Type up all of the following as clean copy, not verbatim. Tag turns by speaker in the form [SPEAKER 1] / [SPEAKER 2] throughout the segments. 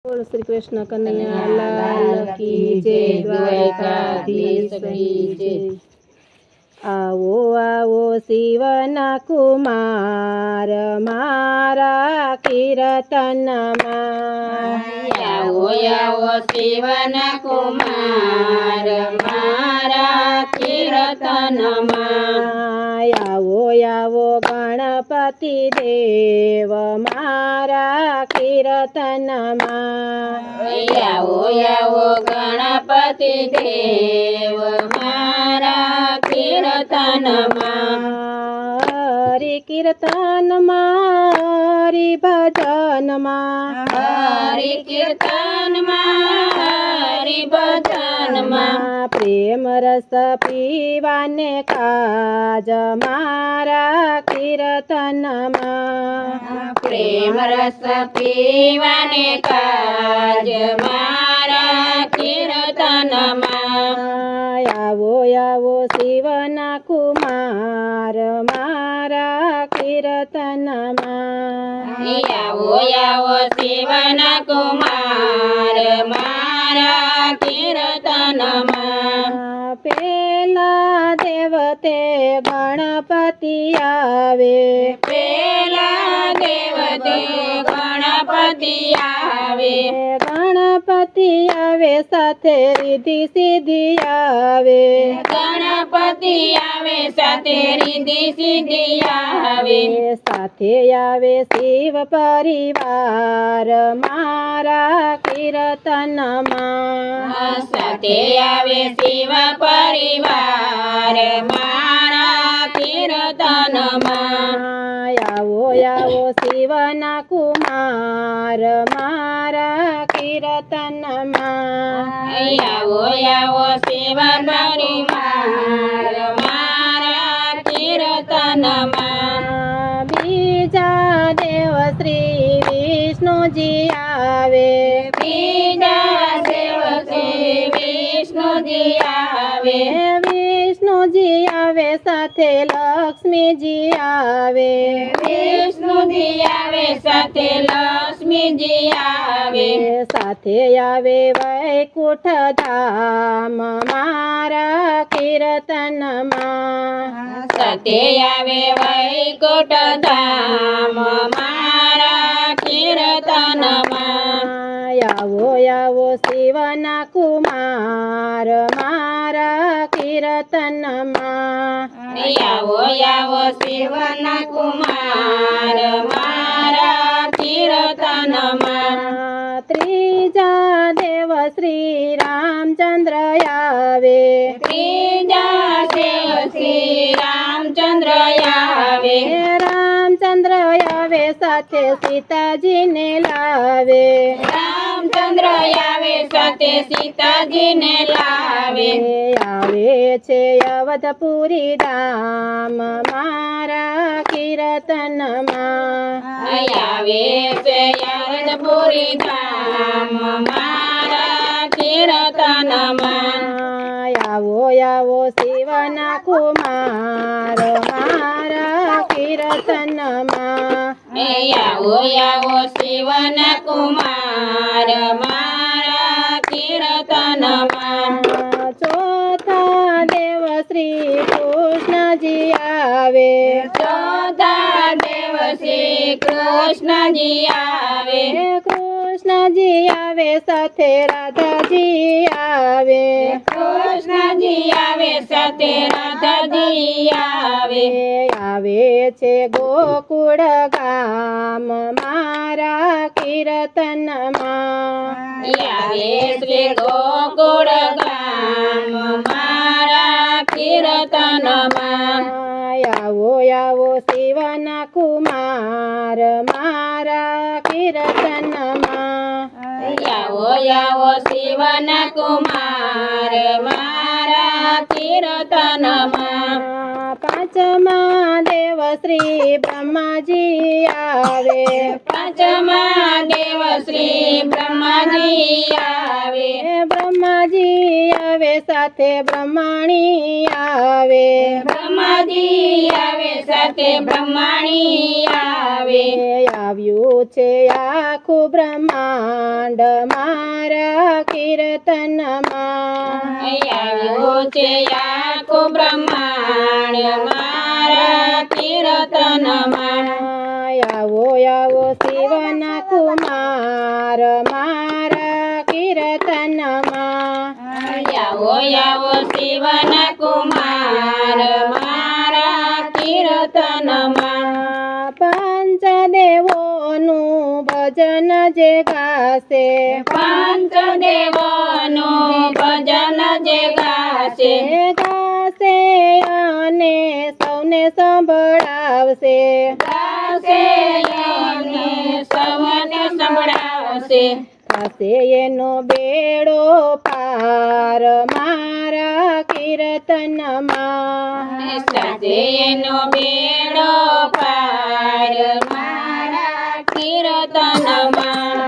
[SPEAKER 1] બોલ શ્રી કૃષ્ણ કનૈયા લાલ કી જય, દ્વારકાધીશ કી જય। આવો આવો શિવના કુમાર મારા કીર્તનમાં,
[SPEAKER 2] આવો આવો શિવના કુમાર મારા કીર્તનમાં,
[SPEAKER 1] આવો આવો ગણપતિ દેવ મારા કીર્તનમાં,
[SPEAKER 2] આવો આવો ગણપતિ દેવ મારા કીર્તનમાં,
[SPEAKER 1] હરિ કીર્તનમાં હરિ ભજનમાં,
[SPEAKER 2] હરિ કીર્તનમાં હરિ ભજનમાં,
[SPEAKER 1] પ્રેમ રસ પીવાને કાજ મારા કીર્તનમાં,
[SPEAKER 2] પ્રેમ રસ પીવાને કાજ મારા કીર્તનમાં,
[SPEAKER 1] આવો આવો શિવના કુમાર મારા કીર્તનમાં,
[SPEAKER 2] આવો આવો શિવના કુમાર મારા કીર્તનમાં,
[SPEAKER 1] પેલા દેવતે ગણપતિ આવે,
[SPEAKER 2] પેલા દેવતે ગણપતિ આવે,
[SPEAKER 1] ગણપતિ આવે સાથે રીધિ સિદ્ધિ આવે,
[SPEAKER 2] ગણપતિ આવે સાથે રીધિ સિદ્ધિ આવે,
[SPEAKER 1] સાથે આવે શિવ પરિવાર મારા કીર્તનમાં,
[SPEAKER 2] સાથે આવે શિવ પરિવાર મારા કીર્તનમાં,
[SPEAKER 1] આવો આવો શિવના કુમાર મારા કીર્તનમાં,
[SPEAKER 2] આવો આવો શિવ પરિવાર મારા કીર્તનમાં,
[SPEAKER 1] બીજા દેવ શ્રી વિષ્ણુજી આવે,
[SPEAKER 2] બીજા દેવ શ્રી વિષ્ણુજી આવે,
[SPEAKER 1] વિષ્ણુજી આવે સાથે લક્ષ્મીજી આવે,
[SPEAKER 2] વિષ્ણુજી આવે સાથે લક્ષ્મીજી આવે,
[SPEAKER 1] સાથે આવે વૈકુંઠ ધામ મારા કીર્તનમાં,
[SPEAKER 2] સાથે આવે વૈકુંઠ ધામ મારા કીર્તનમાં,
[SPEAKER 1] આવો આવો શિવના કુમાર મારા કીર્તનમાં,
[SPEAKER 2] આવો આવો શિવના કુમાર મારા કીર્તનમાં,
[SPEAKER 1] ત્રીજા દેવ શ્રી રામચંદ્ર આવે,
[SPEAKER 2] ત્રીજા દેવ શ્રી રામચંદ્ર આવે,
[SPEAKER 1] રામચંદ્ર આવે સાથે સીતાજીને લાવે,
[SPEAKER 2] રામચંદ્ર આવે સાથે સીતાજીને લાવે,
[SPEAKER 1] આવે છે અવધપુરી ધામ મારા કીર્તનમાં,
[SPEAKER 2] આવે છે યાદપુરી ધામ મારા કીર્તનમાં,
[SPEAKER 1] આવો આવો શિવના કુમાર મારા કીર્તનમાં,
[SPEAKER 2] આવો આવો શિવના કુમાર મારા કીર્તનમાં,
[SPEAKER 1] ચોથા દેવ શ્રી કૃષ્ણજી આવે,
[SPEAKER 2] ચોથા દેવ શ્રી કૃષ્ણજી આવે,
[SPEAKER 1] કૃષ્ણજી આવે સાથે રાધાજી આવે,
[SPEAKER 2] કૃષ્ણજી આવે સાથે રાધાજી આવે,
[SPEAKER 1] આવે છે ગોકુળ ગામ મારા કીર્તનમાં,
[SPEAKER 2] આવે શ્રી ગોકુળ ગામ મારા કીર્તનમાં,
[SPEAKER 1] આવો આવો શિવના કુમાર મારા કીર્તનમાં,
[SPEAKER 2] આવો આવો શિવના કુમાર મારા કીર્તનમાં,
[SPEAKER 1] પાંચમા દેવ શ્રી બ્રહ્માજી આવે,
[SPEAKER 2] પાંચમા દેવ શ્રી બ્રહ્માજી આવે,
[SPEAKER 1] બ્રહ્માજી આવે સાથે બ્રહ્માણી આવે
[SPEAKER 2] બ્રહ્માજી આવે સાથે બ્રહ્માણી આવે
[SPEAKER 1] આવ્યું છે આખું બ્રહ્માંડ મારા કીર્તનમાં
[SPEAKER 2] આવ્યું છે આખું બ્રહ્માંડ મારા કીર્તનમાં
[SPEAKER 1] આવો આવો શિવના કુમાર મારા કીર્તનમાં
[SPEAKER 2] આવો આવો શિવના કુમાર મારા કીર્તનમાં
[SPEAKER 1] પંચદેવોનું ભજન જે ગાશે
[SPEAKER 2] પંચદેવોનું ભજન જે ગાશે
[SPEAKER 1] ગાશે અને સૌને સંભળાવશે
[SPEAKER 2] ગાશે અને સૌને સંભળાવશે
[SPEAKER 1] થશે એનો બેડો પાર મારા કીર્તનમાં
[SPEAKER 2] સાથે એનો બેડો પાર મારા કીર્તનમાં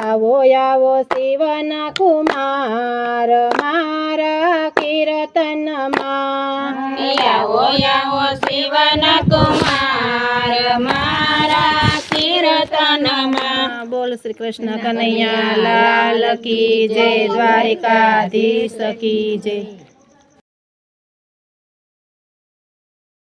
[SPEAKER 1] આવો આવો શિવના કુમાર મારા કીર્તનમાં
[SPEAKER 2] આવો આવો શિવના કુમાર મારા કીર્તનમાં
[SPEAKER 1] બોલ શ્રી કૃષ્ણ કનૈયા લાલ કી જય દ્વારિકાધીશ કી જય